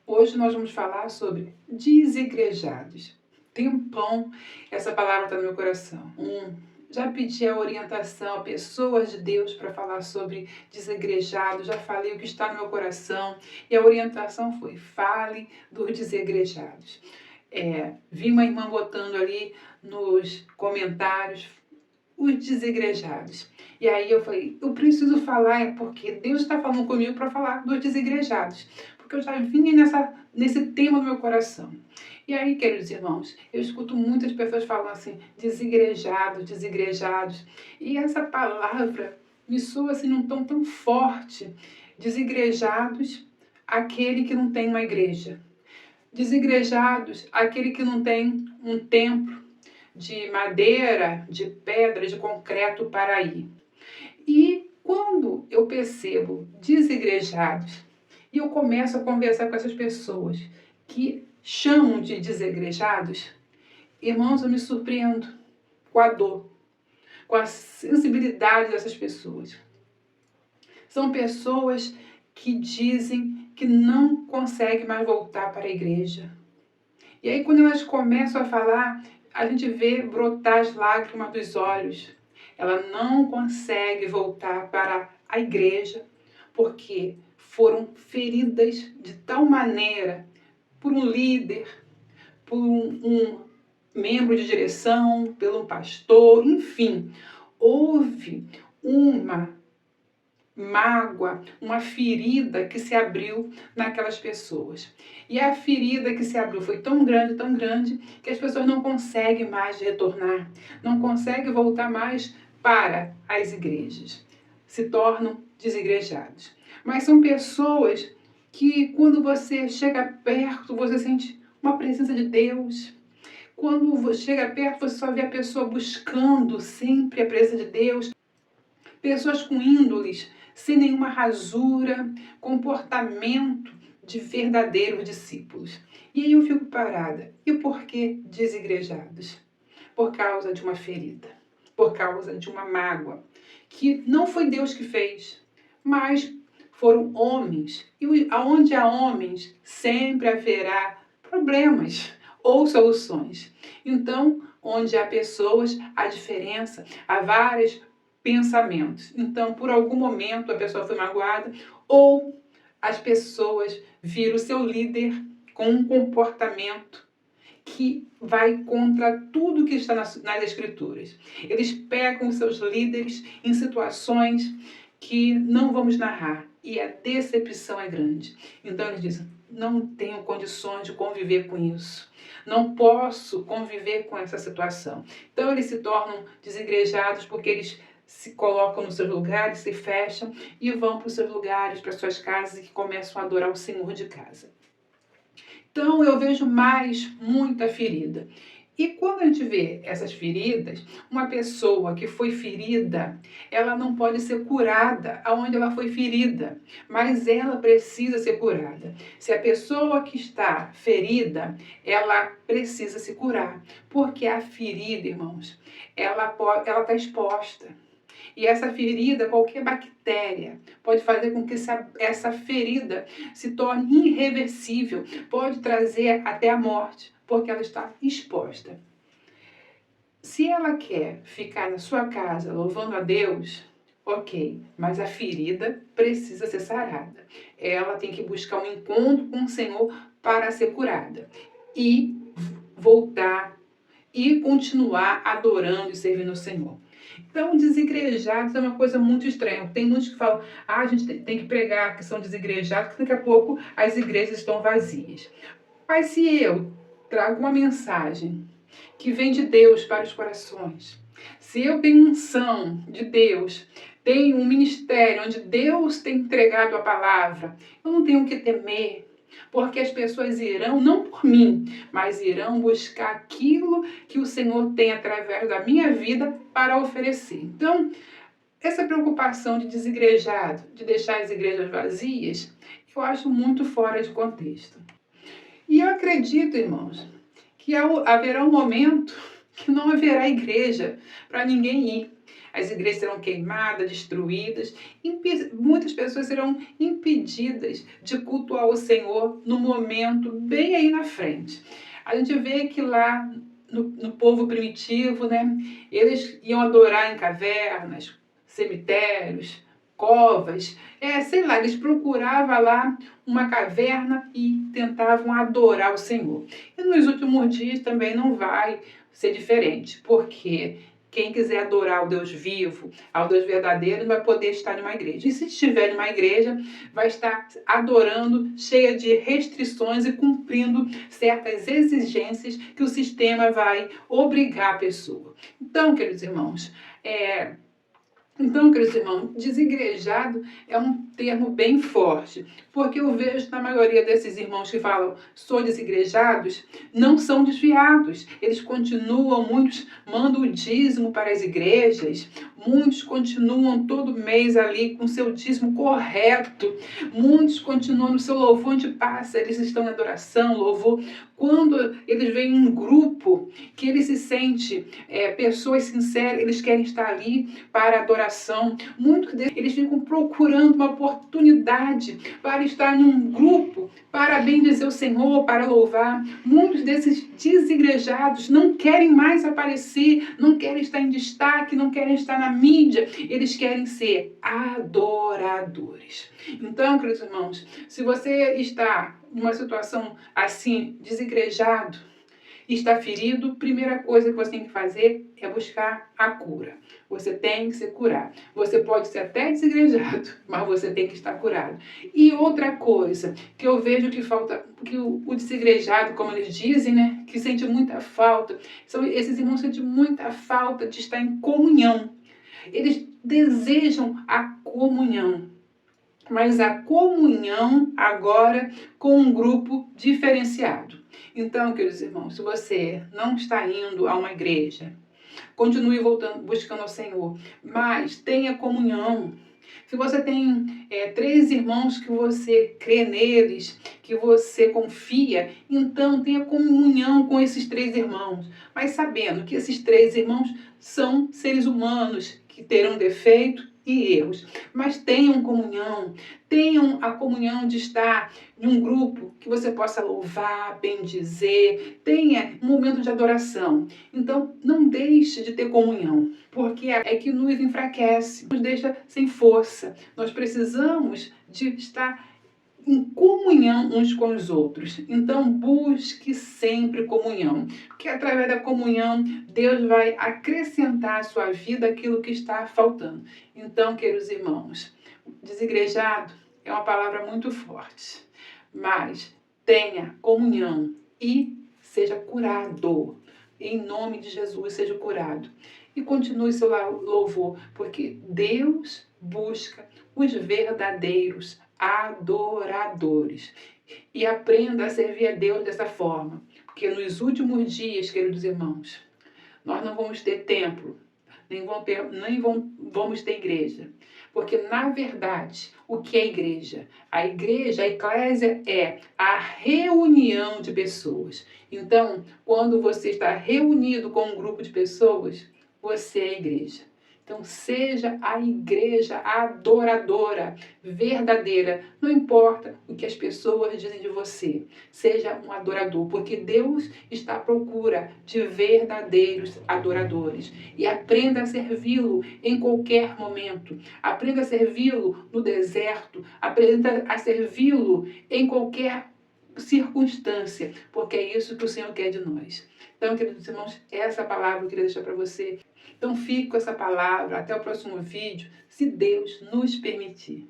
Hoje nós vamos falar sobre desigrejados. Tempão essa palavra está no meu coração. Já pedi a orientação a pessoas de Deus para falar sobre desigrejados, já falei o que está no meu coração e a orientação foi: fale dos desigrejados. Vi uma irmã botando ali nos comentários os desigrejados. E aí eu falei, eu preciso falar, porque Deus está falando comigo para falar dos desigrejados. Porque eu já vinha nesse tema no meu coração. E aí, queridos irmãos, eu escuto muitas pessoas falando assim, desigrejados, desigrejados. E essa palavra me soa assim num tom tão forte. Desigrejados, aquele que não tem uma igreja. Desigrejados, aquele que não tem um templo de madeira, de pedra, de concreto para ir. E quando eu percebo desigrejados e eu começo a conversar com essas pessoas que chamam de desigrejados, irmãos, eu me surpreendo com a dor, com a sensibilidade dessas pessoas. São pessoas que dizem que não conseguem mais voltar para a igreja. E aí, quando elas começam a falar, a gente vê brotar as lágrimas dos olhos. Ela não consegue voltar para a igreja porque foram feridas de tal maneira por um líder, por um membro de direção, pelo pastor, enfim. Houve uma mágoa, uma ferida que se abriu naquelas pessoas. E a ferida que se abriu foi tão grande, que as pessoas não conseguem mais retornar, não conseguem voltar mais para as igrejas. Se tornam desigrejados. Mas são pessoas que, quando você chega perto, você sente uma presença de Deus. Quando chega perto, você só vê a pessoa buscando sempre a presença de Deus. Pessoas com índoles, sem nenhuma rasura, comportamento de verdadeiros discípulos. E aí eu fico parada. E por que desigrejados? Por causa de uma ferida, por causa de uma mágoa, que não foi Deus que fez, mas foram homens. E aonde há homens, sempre haverá problemas ou soluções. Então, onde há pessoas, há diferença, há várias pensamentos. Então, por algum momento, a pessoa foi magoada ou as pessoas viram o seu líder com um comportamento que vai contra tudo que está nas Escrituras. Eles pegam os seus líderes em situações que não vamos narrar e a decepção é grande. Então, eles dizem, não tenho condições de conviver com isso. Não posso conviver com essa situação. Então, eles se tornam desigrejados porque eles se colocam nos seus lugares, se fecham e vão para os seus lugares, para as suas casas e começam a adorar o Senhor de casa. Então eu vejo muita ferida. E quando a gente vê essas feridas, uma pessoa que foi ferida, ela não pode ser curada aonde ela foi ferida, mas ela precisa ser curada. Se a pessoa que está ferida, ela precisa se curar, porque a ferida, irmãos, ela está exposta. E essa ferida, qualquer bactéria, pode fazer com que essa ferida se torne irreversível, pode trazer até a morte, porque ela está exposta. Se ela quer ficar na sua casa louvando a Deus, ok, mas a ferida precisa ser sarada. Ela tem que buscar um encontro com o Senhor para ser curada e voltar e continuar adorando e servindo o Senhor. Então, desigrejados é uma coisa muito estranha. Tem muitos que falam, a gente tem que pregar que são desigrejados, que daqui a pouco as igrejas estão vazias. Mas se eu trago uma mensagem que vem de Deus para os corações, se eu tenho unção de Deus, tenho um ministério onde Deus tem entregado a palavra, eu não tenho que temer, porque as pessoas irão, não por mim, mas irão buscar aquilo que o Senhor tem através da minha vida para oferecer. Então, essa preocupação de desigrejado, de deixar as igrejas vazias, eu acho muito fora de contexto. E eu acredito, irmãos, que haverá um momento que não haverá igreja para ninguém ir. as igrejas serão queimadas, destruídas, muitas pessoas serão impedidas de cultuar o Senhor no momento bem aí na frente. A gente vê que lá no povo primitivo, né, eles iam adorar em cavernas, cemitérios, covas, sei lá, eles procuravam lá uma caverna e tentavam adorar o Senhor. E nos últimos dias também não vai ser diferente, porque quem quiser adorar ao Deus vivo, ao Deus verdadeiro, não vai poder estar em uma igreja. E se estiver em uma igreja, vai estar adorando, cheia de restrições e cumprindo certas exigências que o sistema vai obrigar a pessoa. Então, queridos irmãos, desigrejado é um termo bem forte, porque eu vejo na maioria desses irmãos que falam sou desigrejados, não são desviados. Eles continuam, muitos mandam o dízimo para as igrejas, muitos continuam todo mês ali com seu dízimo correto, muitos continuam no seu louvor onde passa, eles estão em adoração, louvor. Quando eles veem um grupo que eles se sentem pessoas sinceras, eles querem estar ali para adoração. Muitos deles eles ficam procurando uma oportunidade para estar em um grupo, para bendizer o Senhor, para louvar. Muitos desses desigrejados não querem mais aparecer, não querem estar em destaque, não querem estar na mídia, eles querem ser adoradores. Então, queridos irmãos, se você está numa situação assim, desigrejado, está ferido, primeira coisa que você tem que fazer é buscar a cura. Você tem que ser curado. Você pode ser até desigrejado, mas você tem que estar curado. E outra coisa que eu vejo que falta, que o desigrejado, como eles dizem, né, que sente muita falta, esses irmãos sentem muita falta de estar em comunhão. Eles desejam a comunhão, mas a comunhão agora com um grupo diferenciado. Então, queridos irmãos, se você não está indo a uma igreja, continue buscando ao Senhor, mas tenha comunhão. Se você tem 3 irmãos que você crê neles, que você confia, então tenha comunhão com esses 3 irmãos, mas sabendo que esses 3 irmãos são seres humanos que terão defeito e erros, mas tenham comunhão, tenham a comunhão de estar em um grupo que você possa louvar, bendizer, tenha um momento de adoração. Então, não deixe de ter comunhão, porque é que nos enfraquece, nos deixa sem força. Nós precisamos de estar em comunhão uns com os outros. Então, busque sempre comunhão, porque através da comunhão, Deus vai acrescentar à sua vida aquilo que está faltando. Então, queridos irmãos, desigrejado é uma palavra muito forte, mas tenha comunhão e seja curado. Em nome de Jesus, seja curado. E continue seu louvor, porque Deus busca os verdadeiros adoradores. E aprenda a servir a Deus dessa forma, porque nos últimos dias, queridos irmãos, nós não vamos ter templo, nem vamos ter igreja. Porque, na verdade, o que é a igreja? A igreja, a eclésia, é a reunião de pessoas. Então, quando você está reunido com um grupo de pessoas, você é a igreja. Então, seja a igreja adoradora, verdadeira. Não importa o que as pessoas dizem de você. Seja um adorador, porque Deus está à procura de verdadeiros adoradores. E aprenda a servi-lo em qualquer momento. Aprenda a servi-lo no deserto. Aprenda a servi-lo em qualquer circunstância, porque é isso que o Senhor quer de nós. Então, queridos irmãos, essa palavra eu queria deixar para você. Então, fique com essa palavra. Até o próximo vídeo, se Deus nos permitir.